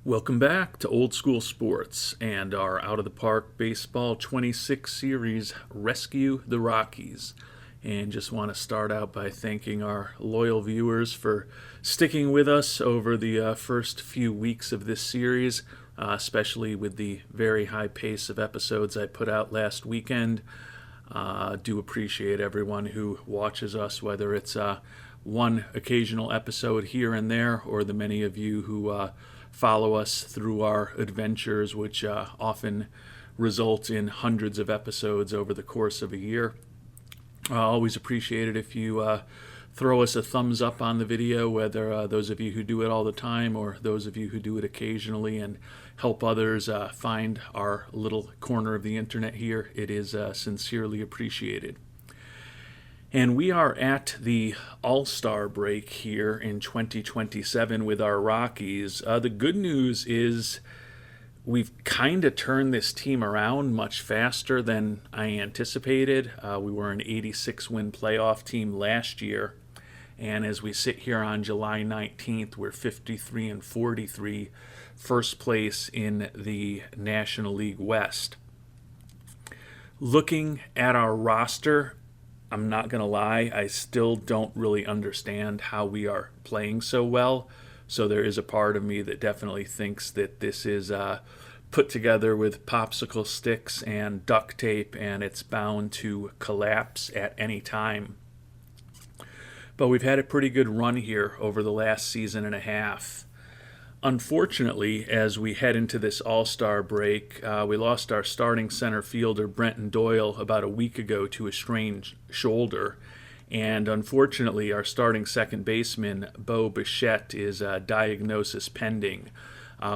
Welcome back to Old School Sports and our Out of the Park Baseball 26 series, Rescue the Rockies. And just want to start out by thanking our loyal viewers for sticking with us over the first few weeks of this series, especially with the very high pace of episodes I put out last weekend. Do appreciate everyone who watches us, whether it's one occasional episode here and there, or the many of you who follow us through our adventures, which often result in hundreds of episodes over the course of a year. Always appreciate it if you throw us a thumbs up on the video, whether those of you who do it all the time or those of you who do it occasionally, and help others find our little corner of the internet here. It is sincerely appreciated. And we are at the All-Star break here in 2027 with our Rockies. The good news is we've kind of turned this team around much faster than I anticipated. We were an 86-win playoff team last year. And as we sit here on July 19th, we're 53-43, first place in the National League West. Looking at our roster, I'm not going to lie, I still don't really understand how we are playing so well. So there is a part of me that definitely thinks that this is put together with popsicle sticks and duct tape, and it's bound to collapse at any time. But we've had a pretty good run here over the last season and a half. Unfortunately, as we head into this All-Star break, we lost our starting center fielder, Brenton Doyle, about a week ago to a strained shoulder. And unfortunately, our starting second baseman, Bo Bichette, is diagnosis pending.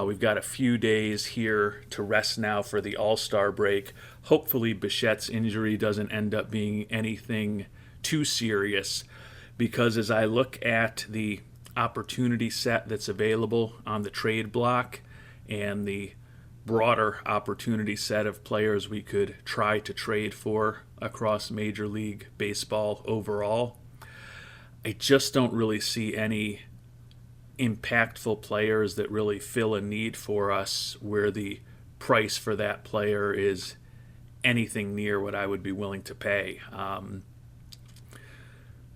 We've got a few days here to rest now for the All-Star break. Hopefully, Bichette's injury doesn't end up being anything too serious, because as I look at the opportunity set that's available on the trade block and the broader opportunity set of players we could try to trade for across Major League Baseball overall, I just don't really see any impactful players that really fill a need for us where the price for that player is anything near what I would be willing to pay.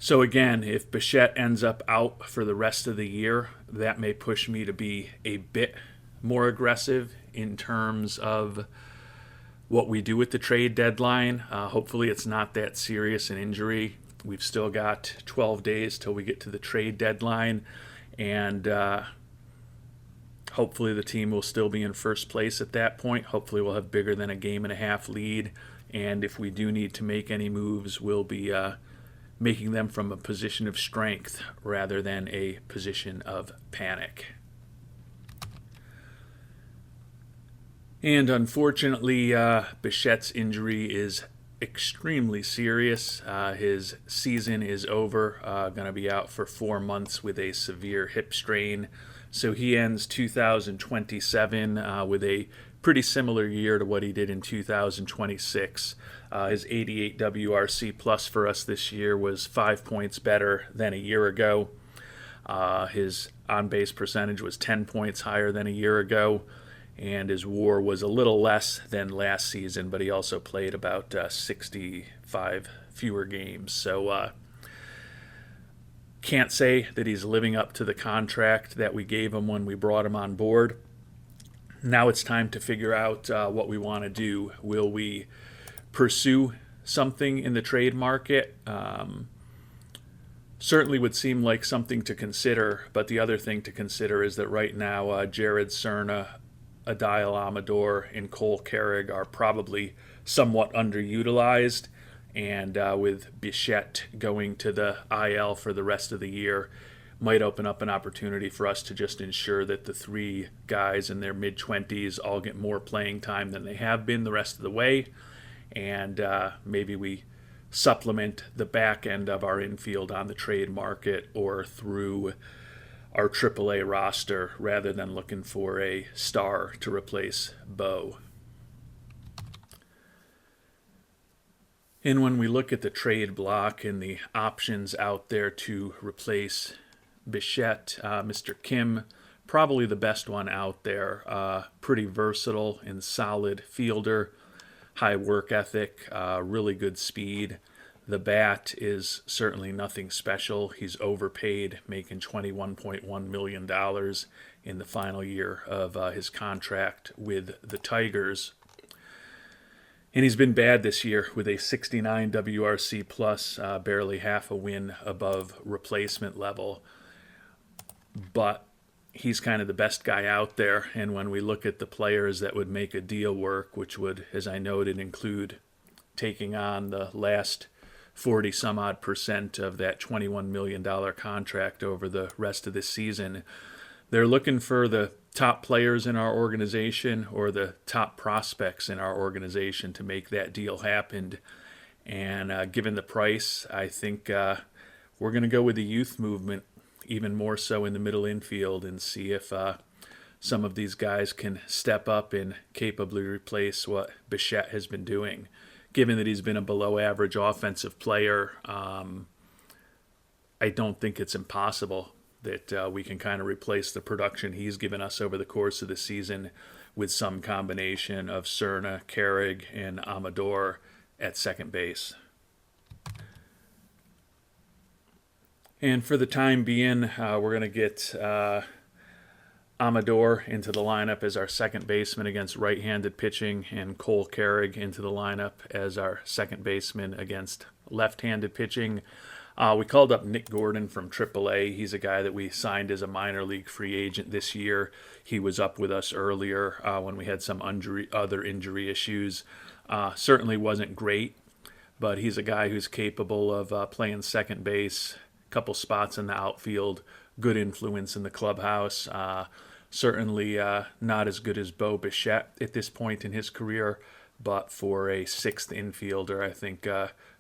So again, if Bichette ends up out for the rest of the year, that may push me to be a bit more aggressive in terms of what we do at the trade deadline. Hopefully it's not that serious an injury. We've still got 12 days till we get to the trade deadline, and hopefully the team will still be in first place at that point. Hopefully we'll have bigger than a game-and-a-half lead, and if we do need to make any moves, we'll be making them from a position of strength rather than a position of panic. And unfortunately, Bichette's injury is extremely serious. His season is over, going to be out for 4 months with a severe hip strain. So he ends 2027 with a pretty similar year to what he did in 2026. His 88 WRC plus for us this year was 5 points better than a year ago. His on-base percentage was 10 points higher than a year ago, and his WAR was a little less than last season, but he also played about 65 fewer games. So can't say that he's living up to the contract that we gave him when we brought him on board. Now it's time to figure out what we want to do. Will we pursue something in the trade market? Certainly would seem like something to consider, but the other thing to consider is that right now Jared Cerna, Adail Amador, and Cole Carrig are probably somewhat underutilized, and with Bichette going to the IL for the rest of the year, might open up an opportunity for us to just ensure that the three guys in their mid-20s all get more playing time than they have been the rest of the way, and maybe we supplement the back end of our infield on the trade market or through our AAA roster rather than looking for a star to replace Bo. And when we look at the trade block and the options out there to replace Bichette, Mr. Kim probably the best one out there. Pretty versatile and solid fielder, high work ethic, really good speed. The bat is certainly nothing special. He's overpaid, making $21.1 million in the final year of his contract with the Tigers. And he's been bad this year with a 69 WRC plus, barely half a win above replacement level. But he's kind of the best guy out there. And when we look at the players that would make a deal work, which would, as I noted, include taking on the last 40 some odd percent of that $21 million contract over the rest of this season, they're looking for the top players in our organization or the top prospects in our organization to make that deal happen. And given the price, I think we're going to go with the youth movement, even more so in the middle infield, and see if some of these guys can step up and capably replace what Bichette has been doing. Given that he's been a below-average offensive player, I don't think it's impossible that we can kind of replace the production he's given us over the course of the season with some combination of Cerna, Carrig, and Amador at second base. And for the time being, we're going to get Amador into the lineup as our second baseman against right-handed pitching, and Cole Carrig into the lineup as our second baseman against left-handed pitching. We called up Nick Gordon from AAA. He's a guy that we signed as a minor league free agent this year. He was up with us earlier when we had some other injury issues. Certainly wasn't great, but he's a guy who's capable of playing second base, a couple spots in the outfield, good influence in the clubhouse. Certainly not as good as Bo Bichette at this point in his career, but for a sixth infielder, I think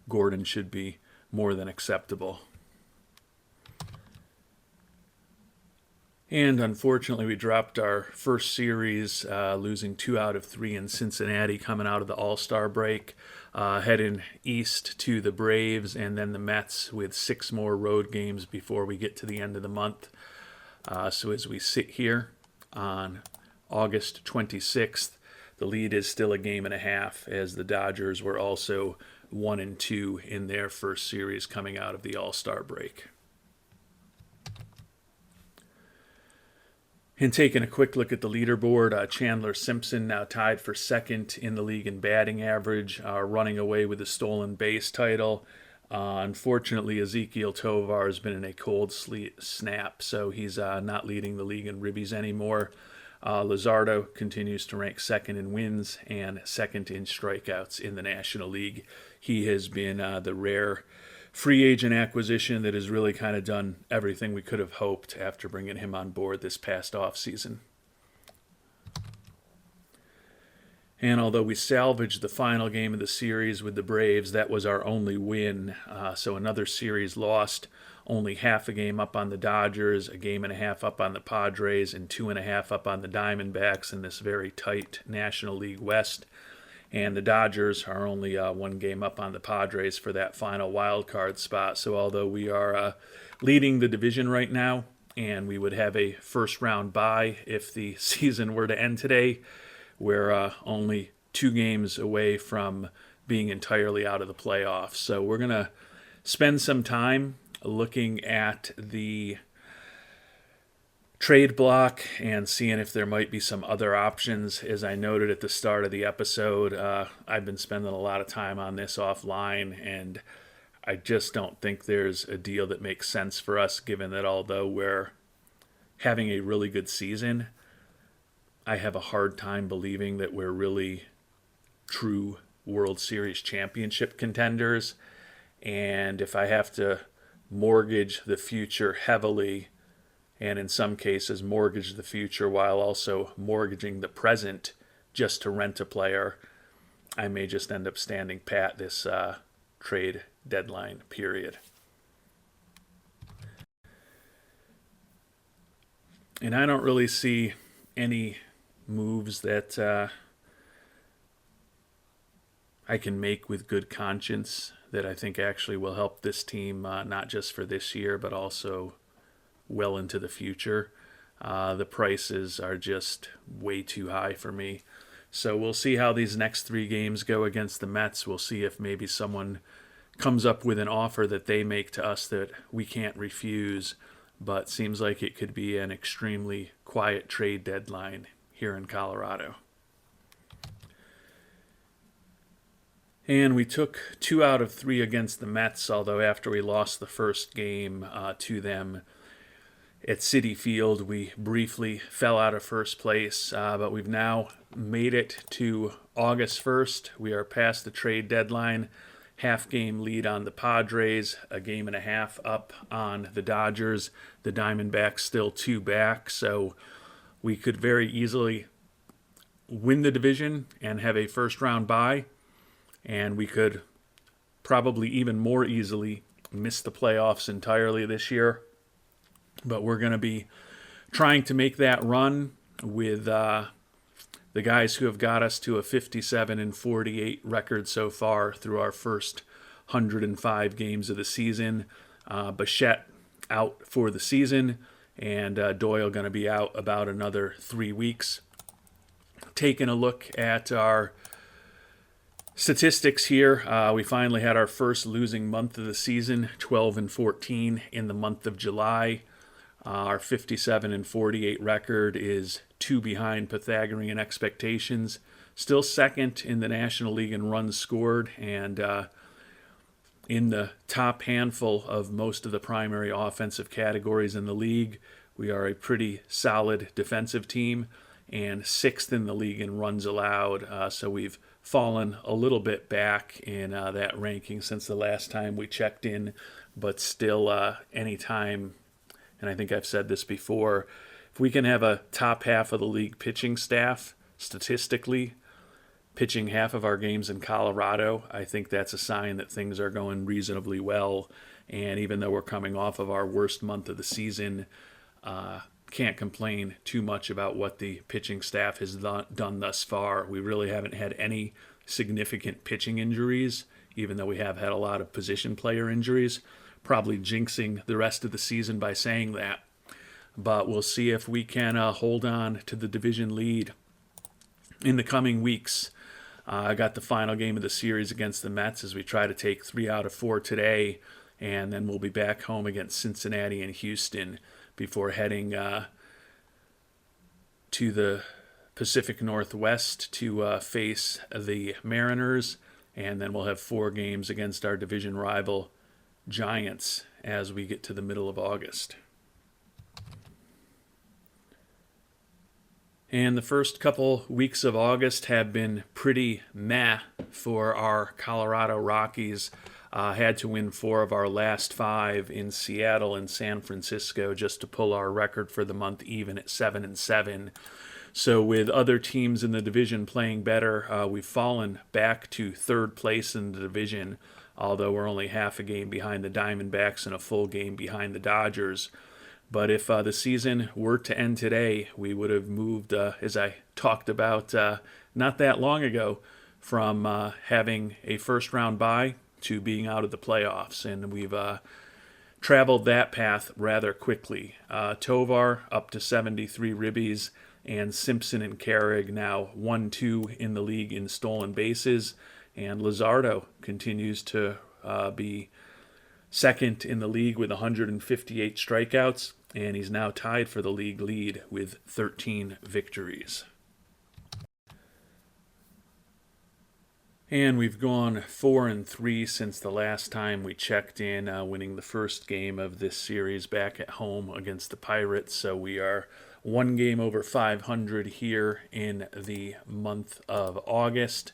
Gordon should be more than acceptable. And unfortunately, we dropped our first series, losing 2 out of 3 in Cincinnati coming out of the All-Star break, heading east to the Braves and then the Mets with 6 more road games before we get to the end of the month. So as we sit here on August 26th, the lead is still a game and a half, as the Dodgers were also 1-2 in their first series coming out of the All-Star break. And taking a quick look at the leaderboard, Chandler Simpson now tied for second in the league in batting average, running away with the stolen base title. Unfortunately, Ezekiel Tovar has been in a cold snap, so he's not leading the league in ribbies anymore. Luzardo continues to rank second in wins and second in strikeouts in the National League. He has been the rare free agent acquisition that has really kind of done everything we could have hoped after bringing him on board this past offseason. And although we salvaged the final game of the series with the Braves, that was our only win. So another series lost, only half a game up on the Dodgers, a game and a half up on the Padres, and 2.5 up on the Diamondbacks in this very tight National League West. And the Dodgers are only 1 game up on the Padres for that final wild card spot. So although we are leading the division right now, and we would have a first-round bye if the season were to end today, we're only 2 games away from being entirely out of the playoffs. So we're going to spend some time looking at the trade block and seeing if there might be some other options. As I noted at the start of the episode, I've been spending a lot of time on this offline, and I just don't think there's a deal that makes sense for us, given that although we're having a really good season, I have a hard time believing that we're really true World Series championship contenders. And if I have to mortgage the future heavily, and in some cases mortgage the future while also mortgaging the present just to rent a player, I may just end up standing pat this trade deadline period. And I don't really see any moves that I can make with good conscience that I think actually will help this team, not just for this year, but also well into the future. The prices are just way too high for me. So we'll see how these next 3 games go against the Mets. We'll see if maybe someone comes up with an offer that they make to us that we can't refuse. But seems like it could be an extremely quiet trade deadline here in Colorado. And we took 2 out of 3 against the Mets, although after we lost the first game to them at Citi Field, we briefly fell out of first place. But we've now made it to August 1st. We are past the trade deadline. Half-game lead on the Padres, a game and a half up on the Dodgers. The Diamondbacks still 2 back, so we could very easily win the division and have a first-round bye. And we could probably even more easily miss the playoffs entirely this year. But we're going to be trying to make that run with the guys who have got us to a 57-48 record so far through our first 105 games of the season. Bichette out for the season, and Doyle going to be out about another 3 weeks. Taking a look at our statistics here, we finally had our first losing month of the season, 12-14 in the month of July. Our 57-48 record is 2 behind Pythagorean expectations. Still second in the National League in runs scored, and in the top handful of most of the primary offensive categories in the league. We are a pretty solid defensive team, and 6th in the league in runs allowed. So we've fallen a little bit back in that ranking since the last time we checked in, but still anytime, and I think I've said this before, if we can have a top half of the league pitching staff, statistically, pitching half of our games in Colorado, I think that's a sign that things are going reasonably well. And even though we're coming off of our worst month of the season, can't complain too much about what the pitching staff has done thus far. We really haven't had any significant pitching injuries, even though we have had a lot of position player injuries. Probably jinxing the rest of the season by saying that. But we'll see if we can hold on to the division lead in the coming weeks. I got the final game of the series against the Mets as we try to take 3 out of 4 today, and then we'll be back home against Cincinnati and Houston before heading to the Pacific Northwest to face the Mariners, and then we'll have 4 games against our division rival Giants as we get to the middle of August. And the first couple weeks of August have been pretty meh for our Colorado Rockies. Had to win 4 of our last 5 in Seattle and San Francisco just to pull our record for the month even at 7-7. So with other teams in the division playing better, we've fallen back to 3rd place in the division, although we're only half a game behind the Diamondbacks and a full game behind the Dodgers. But if the season were to end today, we would have moved, as I talked about not that long ago, from having a first-round bye to being out of the playoffs. And we've traveled that path rather quickly. Tovar up to 73 ribbies, and Simpson and Carrig now 1-2 in the league in stolen bases. And Luzardo continues to be second in the league with 158 strikeouts, and he's now tied for the league lead with 13 victories. And we've gone 4-3 since the last time we checked in, winning the first game of this series back at home against the Pirates. So we are 1 game over 500 here in the month of August.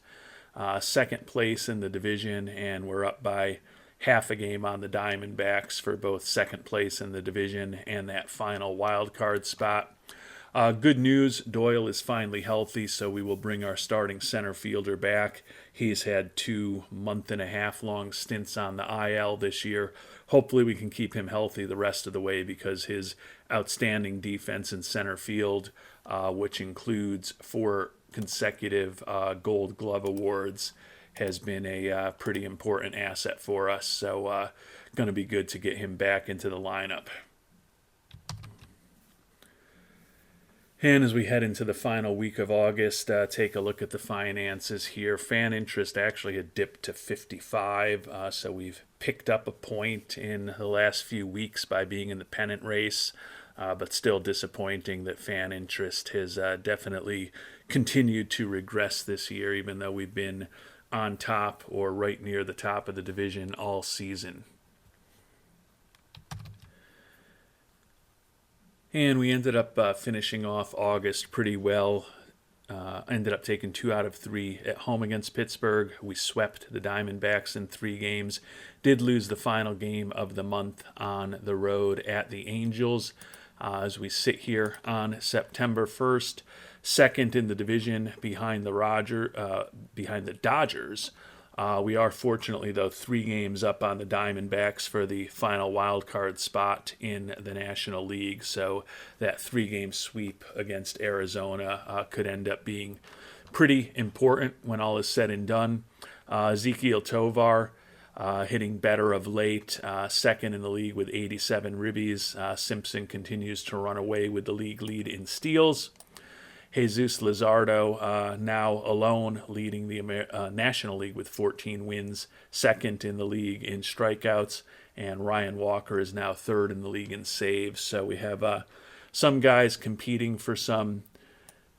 2nd place in the division, and we're up by half a game on the Diamondbacks for both 2nd place in the division and that final wild card spot. Good news, Doyle is finally healthy, so we will bring our starting center fielder back. He's had 2 month-and-a-half-long stints on the IL this year. Hopefully we can keep him healthy the rest of the way because his outstanding defense in center field, which includes 4 consecutive Gold Glove awards, has been a pretty important asset for us. So going to be good to get him back into the lineup. And as we head into the final week of August, take a look at the finances here. Fan interest actually had dipped to 55, so we've picked up a point in the last few weeks by being in the pennant race, but still disappointing that fan interest has definitely continued to regress this year, even though we've been on top or right near the top of the division all season. And we ended up finishing off August pretty well. Ended up taking 2 out of 3 at home against Pittsburgh. We swept the Diamondbacks in 3 games. Did lose the final game of the month on the road at the Angels. As we sit here on September 1st, second in the division behind the Dodgers. We are fortunately, though, 3 games up on the Diamondbacks for the final wild card spot in the National League. So that 3-game sweep against Arizona could end up being pretty important when all is said and done. Ezekiel Tovar hitting better of late, second in the league with 87 ribbies. Simpson continues to run away with the league lead in steals. Jesus Luzardo now alone leading the National League with 14 wins, second in the league in strikeouts, and Ryan Walker is now third in the league in saves. So we have some guys competing for some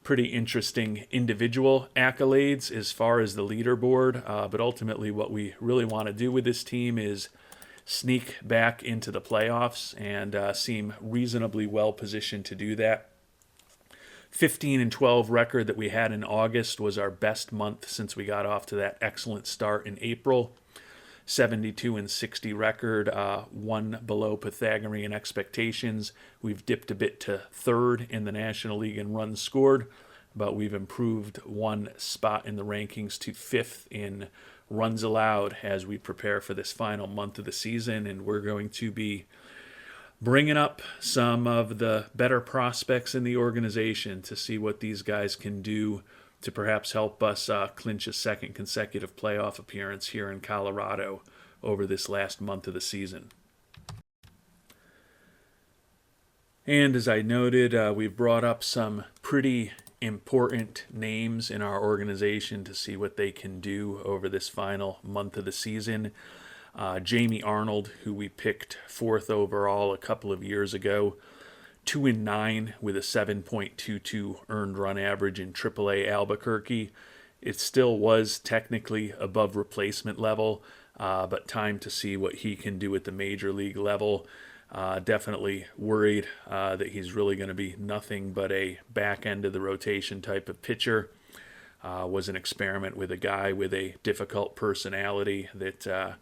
pretty interesting individual accolades as far as the leaderboard, but ultimately what we really want to do with this team is sneak back into the playoffs and seem reasonably well positioned to do that. 15-12 record that we had in August was our best month since we got off to that excellent start in April. 72-60 record, one below Pythagorean expectations. We've dipped a bit to third in the National League in runs scored, but we've improved 1 spot in the rankings to 5th in runs allowed as we prepare for this final month of the season, and we're going to be bringing up some of the better prospects in the organization to see what these guys can do to perhaps help us clinch a second consecutive playoff appearance here in Colorado over this last month of the season. And as I noted, we've brought up some pretty important names in our organization to see what they can do over this final month of the season. Jamie Arnold, who we picked 4th overall a couple of years ago, 2-9 with a 7.22 earned run average in AAA Albuquerque. It still was technically above replacement level, but time to see what he can do at the major league level. Definitely worried that he's really going to be nothing but a back end of the rotation type of pitcher. Was an experiment with a guy with a difficult personality that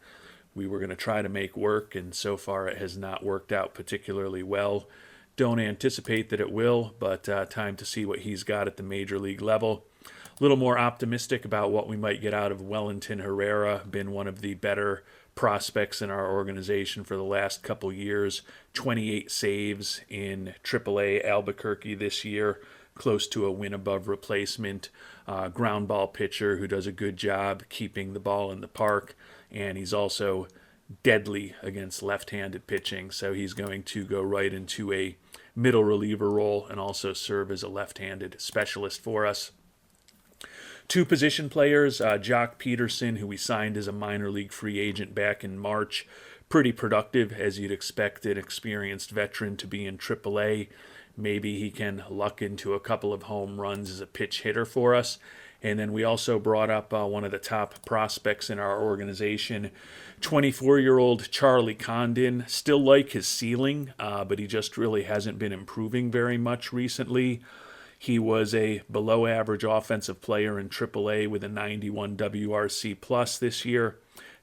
we were going to try to make work, and so far it has not worked out particularly well. Don't anticipate that it will, but time to see what he's got at the major league level. A little more optimistic about what we might get out of Wellington Herrera, been one of the better prospects in our organization for the last couple years. 28 saves in AAA Albuquerque this year, close to a win above replacement. Ground ball pitcher who does a good job keeping the ball in the park, and he's also deadly against left-handed pitching, so he's going to go right into a middle reliever role and also serve as a left-handed specialist for us. 2 position players, Jock Peterson, who we signed as a minor league free agent back in March. Pretty productive, as you'd expect an experienced veteran to be in AAA. Maybe he can luck into a couple of home runs as a pitch hitter for us. And then we also brought up one of the top prospects in our organization, 24-year-old Charlie Condon. Still like his ceiling, but he just really hasn't been improving very much recently. He was a below-average offensive player in AAA with a 91 WRC plus this year.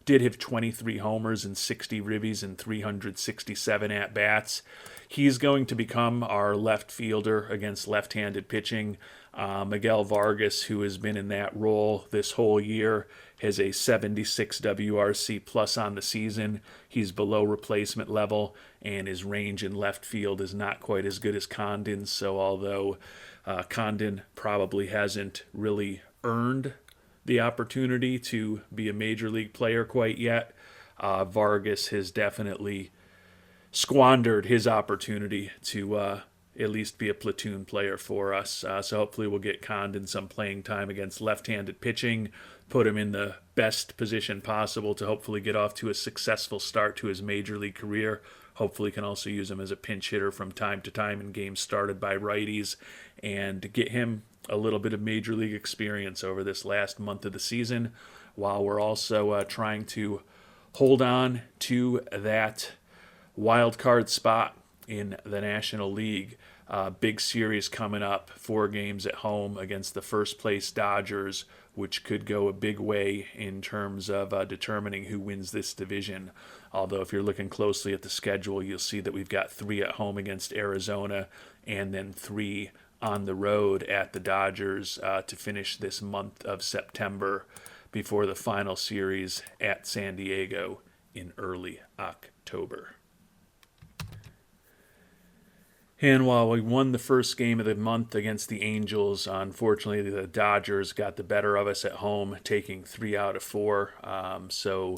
Did have 23 homers and 60 ribbies and 367 at-bats. He's going to become our left fielder against left-handed pitching. Miguel Vargas, who has been in that role this whole year, has a 76 WRC plus on the season. He's below replacement level, and his range in left field is not quite as good as Condon's. So although Condon probably hasn't really earned the opportunity to be a major league player quite yet, Vargas has definitely squandered his opportunity to at least be a platoon player for us. So hopefully we'll get Condon some playing time against left-handed pitching, put him in the best position possible to hopefully get off to a successful start to his major league career. Hopefully can also use him as a pinch hitter from time to time in games started by righties, and get him a little bit of major league experience over this last month of the season, while we're also trying to hold on to that wild card spot in the National League. Big series coming up, 4 games at home against the first place Dodgers, which could go a big way in terms of determining who wins this division. Although if you're looking closely at the schedule, you'll see that we've got 3 at home against Arizona and then 3 on the road at the Dodgers to finish this month of September before the final series at San Diego in early October. And while we won the first game of the month against the Angels, unfortunately the Dodgers got the better of us at home, taking 3 out of 4. So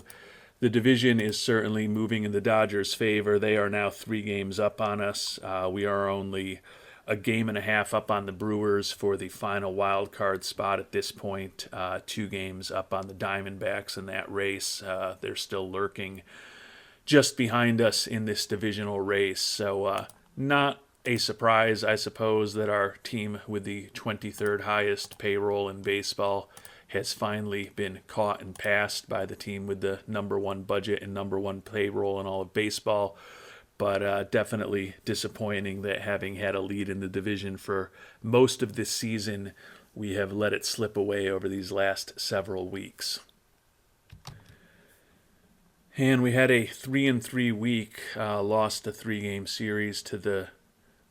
the division is certainly moving in the Dodgers' favor. They are now 3 games up on us. We are only a game and a half up on the Brewers for the final wild card spot at this point. 2 games up on the Diamondbacks in that race. They're still lurking just behind us in this divisional race. So not a surprise, I suppose, that our team with the 23rd highest payroll in baseball has finally been caught and passed by the team with the number 1 budget and number 1 payroll in all of baseball. But definitely disappointing that, having had a lead in the division for most of this season, we have let it slip away over these last several weeks. And we had a 3-3 week, lost a 3-game series to the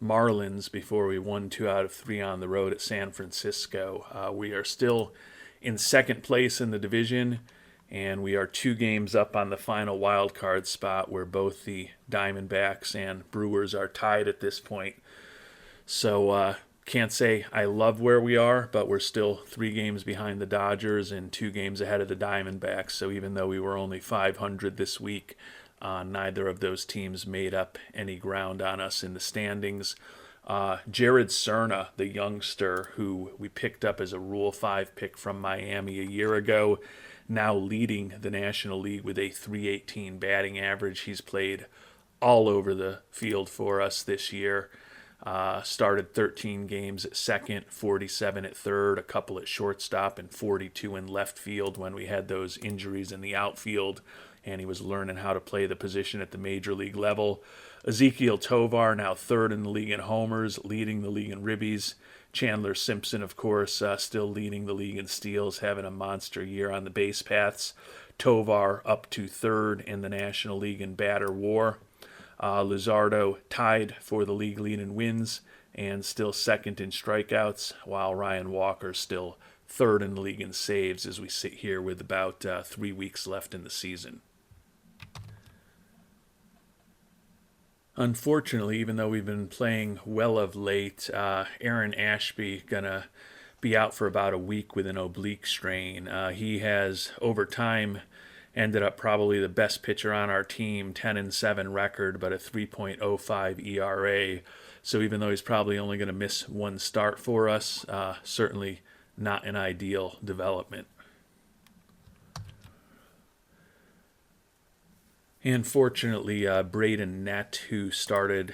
Marlins before we won 2 out of 3 on the road at San Francisco. We are still in second place in the division, and we are 2 games up on the final wild card spot, where both the Diamondbacks and Brewers are tied at this point. So can't say I love where we are, but we're still 3 games behind the Dodgers and 2 games ahead of the Diamondbacks. So even though we were only 500 this week, neither of those teams made up any ground on us in the standings. Jared Cerna, the youngster who we picked up as a Rule 5 pick from Miami a year ago, now leading the National League with a .318 batting average. He's played all over the field for us this year. Started 13 games at second, 47 at third, a couple at shortstop, and 42 in left field when we had those injuries in the outfield, and he was learning how to play the position at the major league level. Ezekiel Tovar, now 3rd in the league in homers, leading the league in ribbies. Chandler Simpson, of course, still leading the league in steals, having a monster year on the base paths. Tovar up to 3rd in the National League in batter war. Luzardo tied for the league lead in wins and still 2nd in strikeouts, while Ryan Walker still 3rd in the league in saves as we sit here with about 3 weeks left in the season. Unfortunately, even though we've been playing well of late, Aaron Ashby gonna be out for about a week with an oblique strain. He has, over time, ended up probably the best pitcher on our team, 10-7 record, but a 3.05 ERA. So even though he's probably only going to miss 1 start for us, certainly not an ideal development. And fortunately, Braden Nett, who started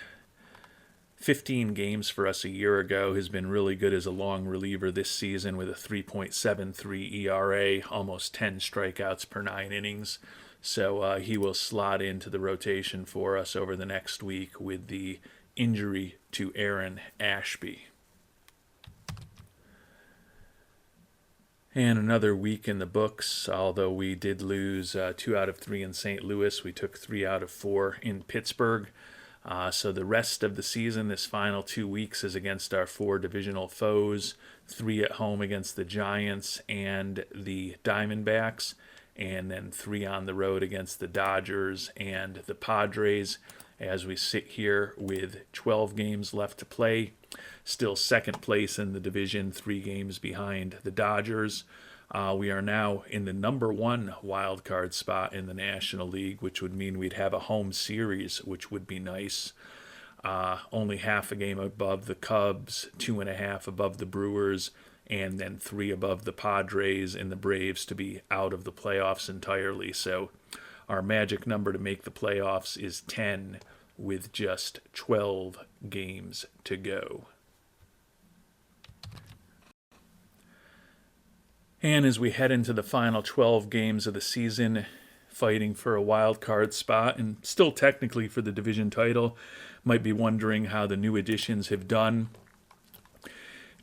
15 games for us a year ago, has been really good as a long reliever this season with a 3.73 ERA, almost 10 strikeouts per 9 innings. So he will slot into the rotation for us over the next week with the injury to Aaron Ashby. And another week in the books, although we did lose 2 out of 3 in St. Louis. We took 3 out of 4 in Pittsburgh. So the rest of the season, this final 2 weeks, is against our 4 divisional foes, 3 at home against the Giants and the Diamondbacks, and then 3 on the road against the Dodgers and the Padres, as we sit here with 12 games left to play. Still 2nd place in the division, 3 games behind the Dodgers. We are now in the number 1 wild card spot in the National League, which would mean we'd have a home series, which would be nice. only half a game above the Cubs, 2.5 above the Brewers, and then 3 above the Padres and the Braves to be out of the playoffs entirely. So our magic number to make the playoffs is 10 with just 12 games to go. And as we head into the final 12 games of the season, fighting for a wild card spot and still technically for the division title, might be wondering how the new additions have done.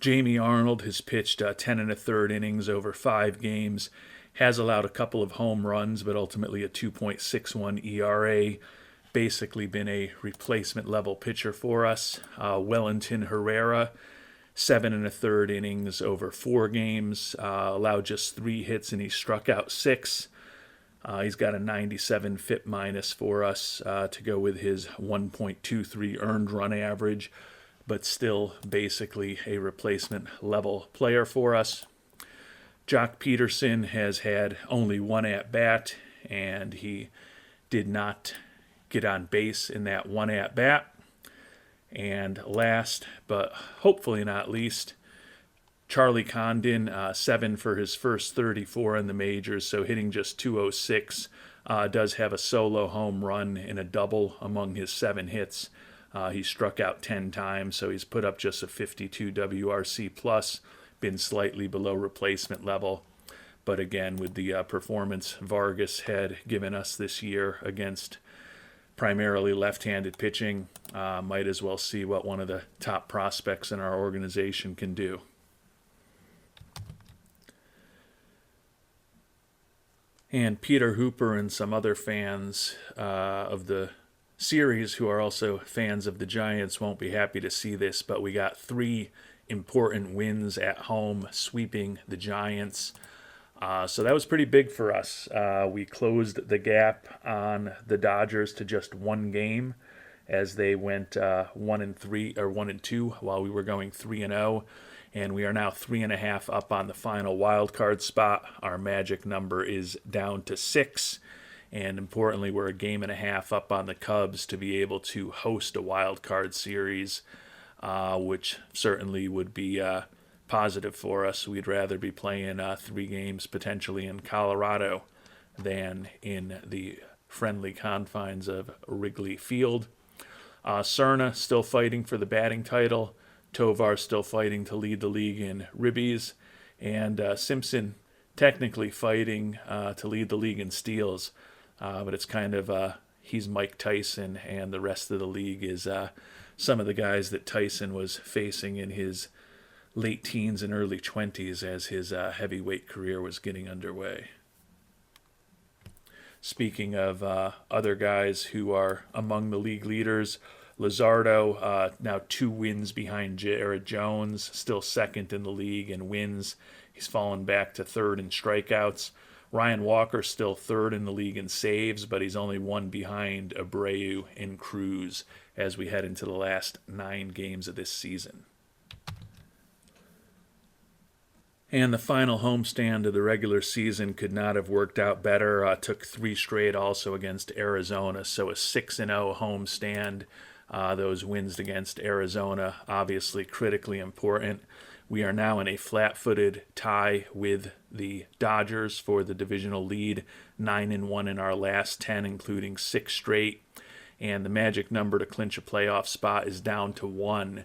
Jamie Arnold has pitched 10 1/3 innings over 5 games, has allowed a couple of home runs, but ultimately a 2.61 ERA. Basically been a replacement level pitcher for us. Wellington Herrera, 7 1/3 innings over 4 games, allowed just 3 hits and he struck out 6. He's got a 97 FIP minus for us to go with his 1.23 earned run average, but still basically a replacement level player for us. Jock Peterson has had only 1 at-bat, and he did not get on base in that 1 at-bat. And last, but hopefully not least, Charlie Condon, 7 for his first 34 in the majors, so hitting just 206. Does have a solo home run and a double among his 7 hits. He struck out 10 times, so he's put up just a 52 WRC plus, been slightly below replacement level. But again, with the performance Vargas had given us this year against primarily left-handed pitching, might as well see what one of the top prospects in our organization can do. And Peter Hooper and some other fans of the series who are also fans of the Giants won't be happy to see this, but we got 3 important wins at home, sweeping the Giants. So that was pretty big for us. We closed the gap on the Dodgers to just 1 game, as they went 1-3 or 1-2 while we were going 3-0, and we are now 3.5 up on the final wild card spot. Our magic number is down to 6, and importantly, we're a 1.5 up on the Cubs to be able to host a wild card series, which certainly would be positive for us. We'd rather be playing 3 games potentially in Colorado than in the friendly confines of Wrigley Field. Cerna still fighting for the batting title. Tovar still fighting to lead the league in ribbies. And Simpson technically fighting to lead the league in steals. But it's kind of, he's Mike Tyson, and the rest of the league is some of the guys that Tyson was facing in his late teens and early 20s as his heavyweight career was getting underway. Speaking of other guys who are among the league leaders, Luzardo, now 2 wins behind Jared Jones, still second in the league in wins. He's fallen back to 3rd in strikeouts. Ryan Walker still 3rd in the league in saves, but he's only 1 behind Abreu and Cruz as we head into the last 9 games of this season. And the final homestand of the regular season could not have worked out better. Took 3 straight also against Arizona, so a 6-0 homestand. Those wins against Arizona, obviously critically important. We are now in a flat-footed tie with the Dodgers for the divisional lead, 9-1 in our last 10, including 6 straight. And the magic number to clinch a playoff spot is down to 1.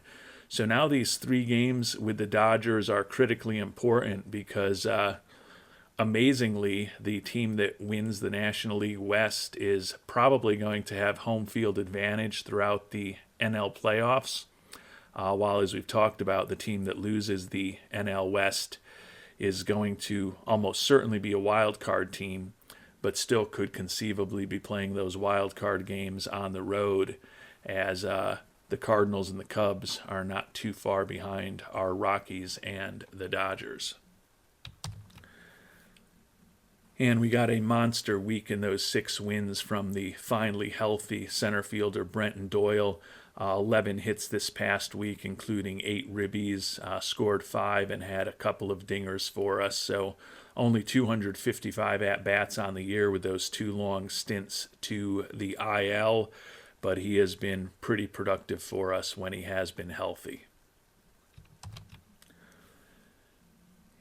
So now these 3 games with the Dodgers are critically important because, amazingly, the team that wins the National League West is probably going to have home field advantage throughout the NL playoffs, while, as we've talked about, the team that loses the NL West is going to almost certainly be a wild card team, but still could conceivably be playing those wild card games on the road, as the Cardinals and the Cubs are not too far behind our Rockies and the Dodgers. And we got a monster week in those 6 wins from the finally healthy center fielder Brenton Doyle. 11 hits this past week, including 8 ribbies, scored 5 and had a couple of dingers for us. So only 255 at-bats on the year with those 2 long stints to the IL. but he has been pretty productive for us when he has been healthy.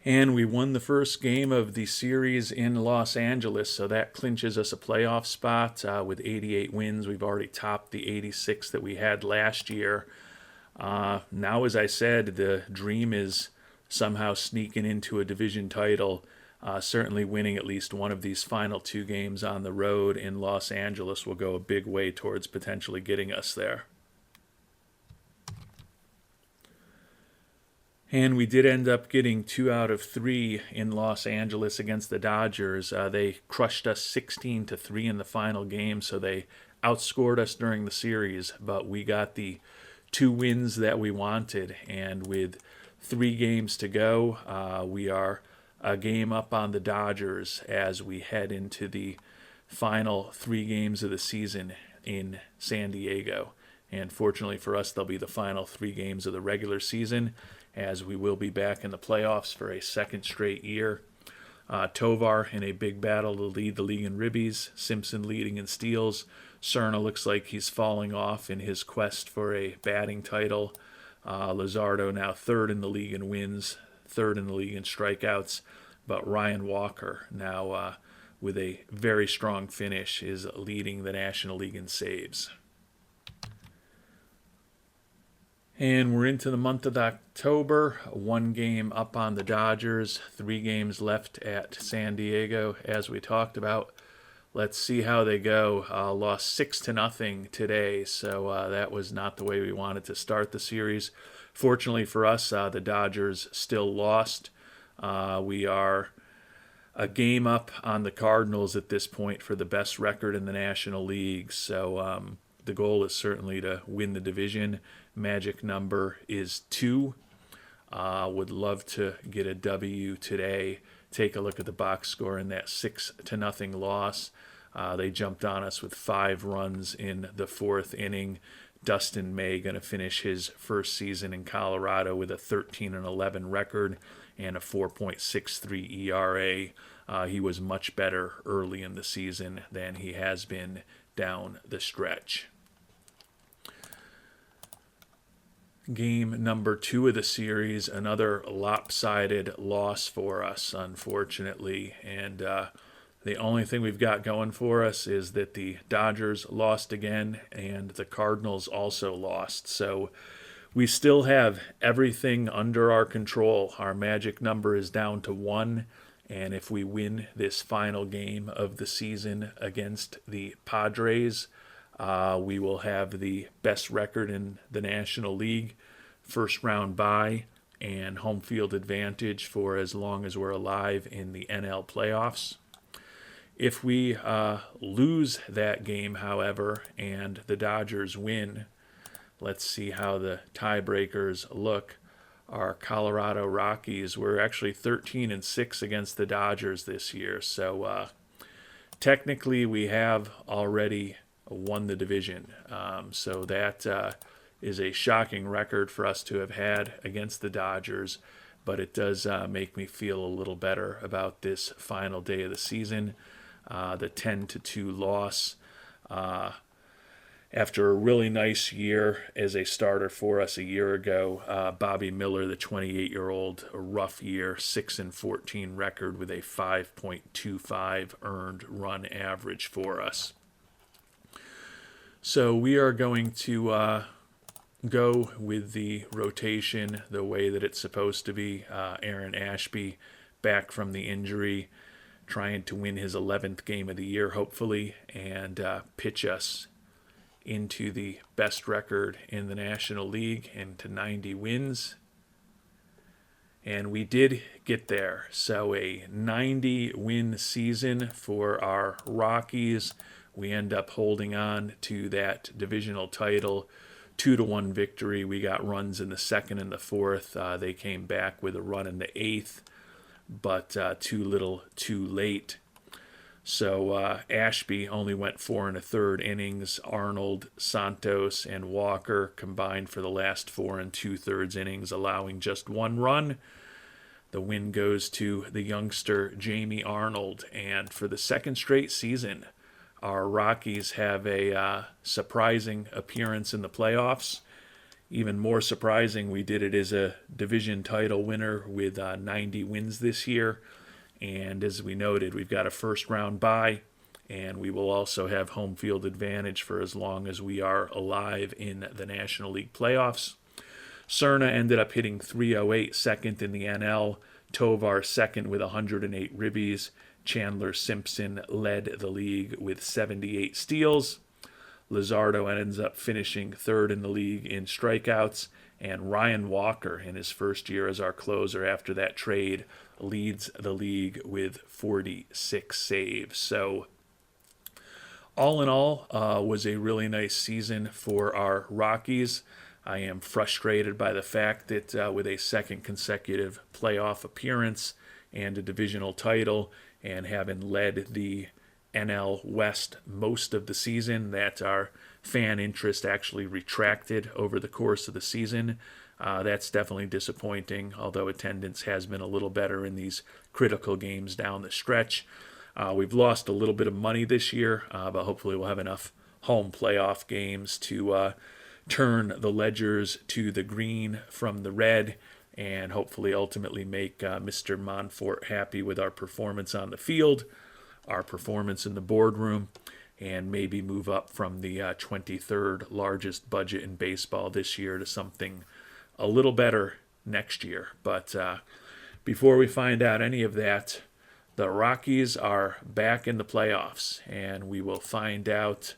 And we won the first game of the series in Los Angeles, so that clinches us a playoff spot with 88 wins. We've already topped the 86 that we had last year. Now, as I said, the dream is somehow sneaking into a division title. Certainly winning at least one of these final 2 games on the road in Los Angeles will go a big way towards potentially getting us there. And we did end up getting 2 out of 3 in Los Angeles against the Dodgers. They crushed us 16-3 in the final game, so they outscored us during the series, but we got the 2 wins that we wanted. And with 3 games to go, we are a game up on the Dodgers as we head into the final 3 games of the season in San Diego. And fortunately for us, they'll be the final 3 games of the regular season, as we will be back in the playoffs for a second straight year. Tovar in a big battle to lead the league in ribbies, Simpson leading in steals. Cerna looks like he's falling off in his quest for a batting title. Luzardo now 3rd in the league in wins, 3rd in the league in strikeouts. But Ryan Walker now with a very strong finish is leading the National League in saves. And we're into the month of October, 1 game up on the Dodgers, 3 games left at San Diego, as we talked about. Let's see how they go. Lost 6-0 today, so that was not the way we wanted to start the series. Fortunately for us, the Dodgers still lost. We are a game up on the Cardinals at this point for the best record in the National League, so the goal is certainly to win the division. Magic number is 2. Would love to get a W today. Take a look at the box score in that 6-0 loss. They jumped on us with 5 runs in the 4th inning. Dustin May going to finish his first season in Colorado with a 13-11 record and a 4.63 ERA. He was much better early in the season than he has been down the stretch. Game number 2 of the series, another lopsided loss for us, unfortunately. And the only thing we've got going for us is that the Dodgers lost again and the Cardinals also lost. So we still have everything under our control. Our magic number is down to 1. And if we win this final game of the season against the Padres, we will have the best record in the National League, first round bye, and home field advantage for as long as we're alive in the NL playoffs. If we lose that game, however, and the Dodgers win, let's see how the tiebreakers look. Our Colorado Rockies were actually 13-6 against the Dodgers this year, so technically we have already won the division. So that is a shocking record for us to have had against the Dodgers, but it does make me feel a little better about this final day of the season. The 10-2 loss after a really nice year as a starter for us a year ago. Bobby Miller, the 28-year-old, a rough year, 6-14 record with a 5.25 earned run average for us. So we are going to go with the rotation the way that it's supposed to be. Aaron Ashby back from the injury, trying to win his 11th game of the year, hopefully, and pitch us into the best record in the National League and to 90 wins. And we did get there. So a 90-win season for our Rockies. We end up holding on to that divisional title, 2-1 victory. We got runs in the 2nd and the 4th. They came back with a run in the 8th, but too little, too late. So Ashby only went 4 1/3 innings. Arnold, Santos, and Walker combined for the last 4 2/3 innings, allowing just 1 run. The win goes to the youngster Jamie Arnold, and for the 2nd straight season, Our Rockies have a surprising appearance in the playoffs. Even more surprising, we did it as a division title winner with 90 wins this year. And as we noted, we've got a first round bye, and we will also have home field advantage for as long as we are alive in the National League playoffs. Cerna ended up hitting 308, second in the NL. Tovar second with 108 ribbies. Chandler Simpson led the league with 78 steals. Luzardo ends up finishing third in the league in strikeouts. And Ryan Walker, in his first year as our closer after that trade, leads the league with 46 saves. So all in all, was a really nice season for our Rockies. I am frustrated by the fact that with a second consecutive playoff appearance and a divisional title, and having led the NL West most of the season, that our fan interest actually retracted over the course of the season. That's definitely disappointing, although attendance has been a little better in these critical games down the stretch. We've lost a little bit of money this year, but hopefully we'll have enough home playoff games to turn the ledgers to the green from the red, and hopefully ultimately make Mr. Monfort happy with our performance on the field, our performance in the boardroom, and maybe move up from the 23rd largest budget in baseball this year to something a little better next year. But before we find out any of that, the Rockies are back in the playoffs, and we will find out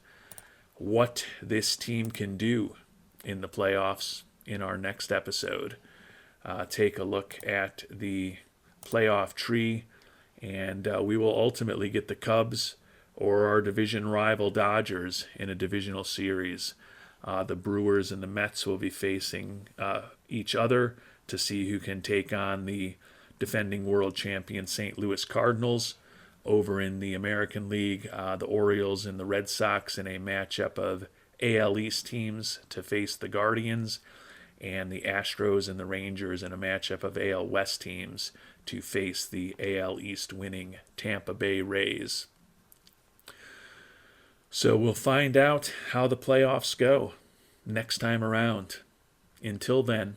what this team can do in the playoffs in our next episode. Take a look at the playoff tree, and we will ultimately get the Cubs or our division rival Dodgers in a divisional series. The Brewers and the Mets will be facing each other to see who can take on the defending world champion St. Louis Cardinals. Over in the American League, the Orioles and the Red Sox in a matchup of AL East teams to face the Guardians, and the Astros and the Rangers in a matchup of AL West teams to face the AL East winning Tampa Bay Rays. So we'll find out how the playoffs go next time around. Until then,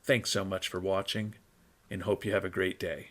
thanks so much for watching, and hope you have a great day.